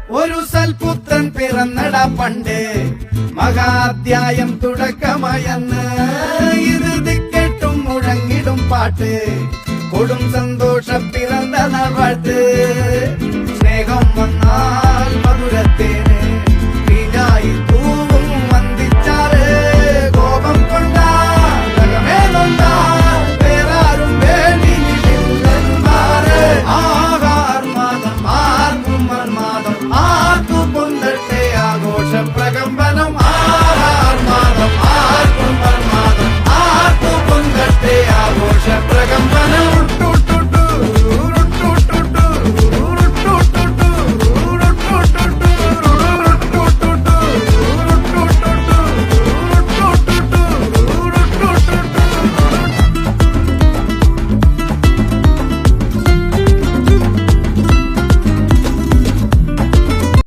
ഒരു സൽപുത്രൻ പിറന്നടാ പണ്ട് മഹാധ്യായം തുടക്കമയന്ന് ഇത് ദിക്കെട്ടും മുഴങ്ങിടും പാട്ട് കൊടും സന്തോഷം പിറന്ന നാൾ വാഴ്ത്ത് സ്നേഹം വന്നാൽ മധുരത്തെ